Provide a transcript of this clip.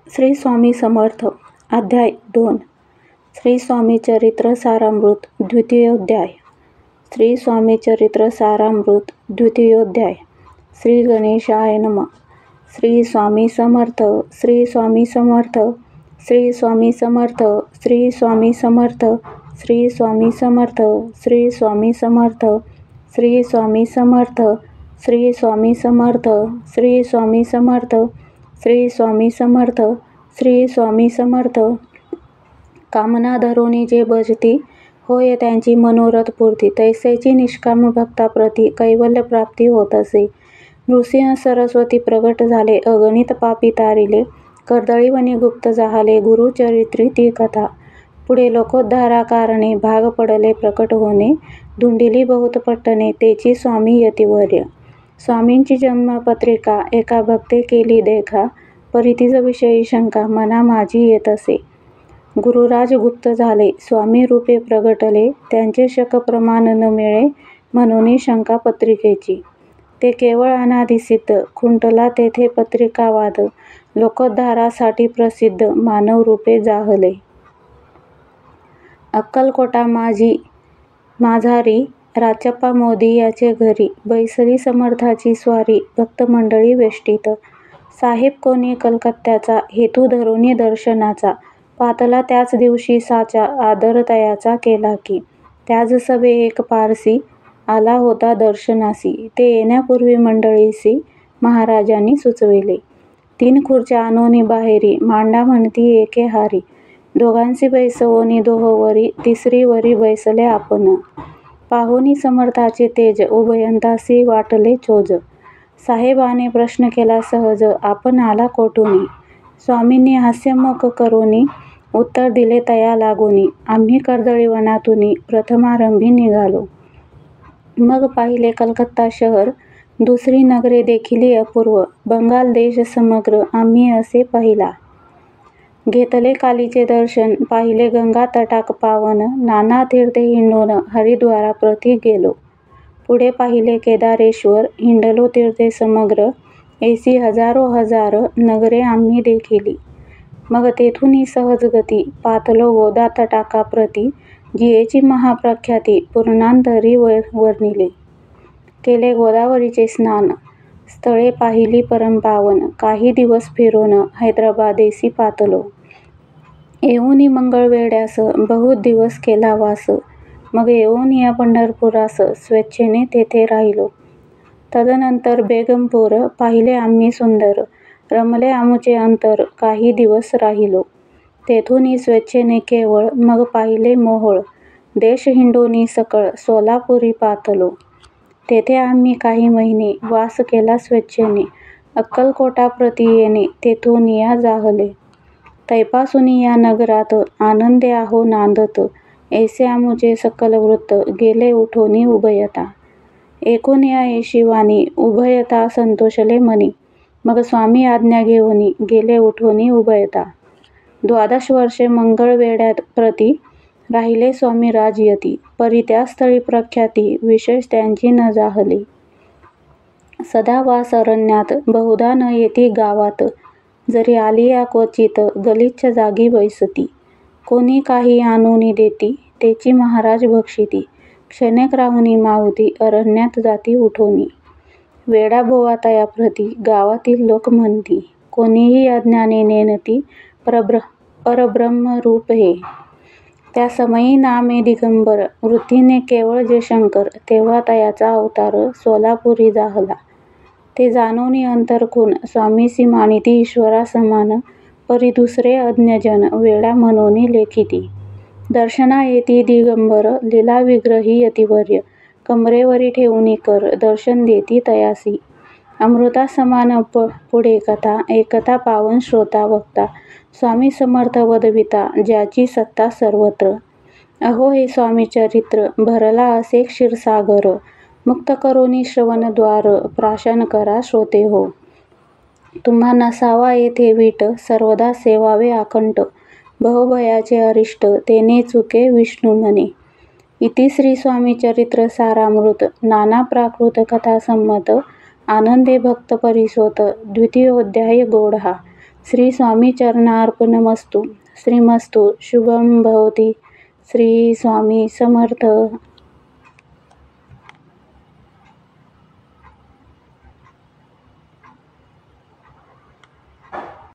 श्री स्वामी समर्थ अध्याय 2 श्री स्वामी चरित्र सारामृत द्वितीयोध्याय श्री स्वामी चरित्र सारामृत द्वितीयोध्याय श्री गणेशाय नमः। श्री स्वामी समर्थ, श्री स्वामी समर्थ, श्री स्वामी समर्थ, श्री स्वामी समर्थ, श्री स्वामी समर्थ, श्री स्वामी समर्थ, श्री स्वामी समर्थ, श्री स्वामी समर्थ, श्री स्वामी समर्थ, श्री स्वामी समर्थ, श्री स्वामी समर्थ। कामना धरोनी जे भजती होय त्यांची मनोरथ पूर्ती, तैसेची निष्काम भक्ताप्रती कैवल्य प्राप्ती होत असे। नृसिंह सरस्वती प्रगट झाले, अगणित पापी तारिले, कर्दळीवनी गुप्त जाहले गुरुचरित्री ती कथा। पुढे लोकोद्धारा कारणे भाग पडले प्रकट होणे, धुंडिली बहुत पट्टणे तेची स्वामी यतिवर्य। स्वामींची जन्मपत्रिका एका भक्ते केली देखा, परितीज विषयी शंका मना माझी येत असे। गुरुराज गुप्त झाले, स्वामी रूपे प्रगटले, त्यांचे शक प्रमाण न मिळे म्हणून शंका पत्रिकेची। ते केवळ अनादिसिद्ध, खुंटला तेथे पत्रिकावाद, लोकोद्धारासाठी प्रसिद्ध मानव रूपे जाहले। अक्कलकोटा माझारी राचप्पा मोदी याचे घरी, बैसली समर्थाची स्वारी भक्तमंडळी वेष्टीत। साहेब कोणी कलकत्त्याचा, हेतू धरोनी दर्शनाचा, पातला त्याच दिवशी साचा, आदर तयाचा केला की। त्याच सभे एक पारसी, आला होता दर्शनासी, ते येण्यापूर्वी मंडळीसी महाराजांनी सुचविले। 3 खुर्च्या आणोनी बाहेरी, मांडा म्हणती एके हारी, दोघांसी बैसवोनी दोहोवरी, तिसरीवरी बैसले आपण। पाहोनी समर्थाचे तेज, उभयंतासी वाटले चोज। साहेबाने प्रश्न केला सहज, आपण आला कोठूनी? स्वामींनी हास्यमुख करोनी, उत्तर दिले तया लागोनी, आम्ही कर्दळीवनातूनी प्रथमारंभी निघालो। मग पाहिले कलकत्ता शहर, दुसरी नगरे देखिली अपूर्व, बंगाल देश समग्र आम्ही असे पाहिला। घेतले कालीचे दर्शन, पाहिले गंगा तटाक पावन, नाना तीर्थे हिंडून हरिद्वारा प्रति गेलो। पुढे पाहिले केदारेश्वर, हिंडलो तीर्थे समग्र, ऐसी हजारो हजार नगरे आम्ही देखिली। मग तेथून सहज गती, पातलो गोदा तटाकाप्रती, जियेची महाप्रख्याती पूर्णांतरी वर्णिली। केले गोदावरीचे स्नान, स्थळे पाहिली परमपावन, काही दिवस फिरून हैदराबादेसी पातलो। येऊनी मंगळवेढ्यास, बहुत दिवस केला वास, मग येऊन या पंढरपुरास, स्वेच्छेने तेथे राहिलो। तदनंतर बेगमपूर पाहिले आम्ही सुंदर, रमले आमुचे अंतर, काही दिवस राहिलो। तेथून स्वेच्छेने केवळ, मग पाहिले मोहोळ, देश हिंडोनी सकळ, सोलापुरी पातलो। तेथे आम्ही काही महिने वास केला स्वेच्छेने, अक्कलकोटा प्रति येणे तेथून या जाहले। तैपासून या नगरात आनंदे आहो नांदत, ऐसे आमुचे सकल वृत्त, गेले उठोनी उभयता। एकूण या येशिवानी, उभयता संतोषले मनी, मग स्वामी आज्ञा घेऊनी, गेले उठोनी उभयता। 12 वर्षे मंगळवेढ्यात प्रति, राहिले स्वामी राजयती, परी त्या स्थळी प्रख्याती, विशेष त्यांची न जाहली। सदा वास अरण्यात, बहुधा न येती गावात, जरी आलिया क्वचित, गलिच्छ जागी बैसती। कोणी काही आणूनी देती, तेची महाराज भक्षिती, क्षणेक राहुनी माहुती, अरण्यात जाती उठोनी। वेडा बोवा तया प्रति, गावातील लोक म्हणती, कोणीही अज्ञाने नेनती, परब्रह्मरूप हे। त्या समयी नामे दिगंबर, वृत्तीने केवळ जे शंकर, तेव्हा तयाचा अवतार सोलापुरी जाहला। ते जाणोनी अंतरखून, स्वामीसी मानिती ईश्वरा समान, परी दुसरे अज्ञजन वेडा म्हणून लेखिती। दर्शना येती दिगंबर, लीला विग्रही यतिवर्य, कमरेवरी ठेवूनी कर, दर्शन देती तयासी। अमृता समान पुढे कथा, एकता पावन श्रोता वक्ता, स्वामी समर्थ वदविता, ज्याची सत्ता सर्वत्र। अहो हे स्वामी चरित्र, भरला असे क्षीरसागर, मुक्त करोनी श्रवणद्वार, प्राशन करा श्रोते हो। तुम्हा नसावा येथे वीट, सर्वदा सेवावे आकंठ, भवभयाचे अरिष्ट, तेने चुके विष्णू म्हणे। इति श्री स्वामी चरित्र सारामृत, नाना प्राकृत कथा संमत, आनंदे भक्त परिसोत, द्वितीयोध्याय गोड हा। श्री स्वामी चरणार्पणमस्तु. श्रीमस्तु. शुभम भवती. श्री स्वामी समर्थ.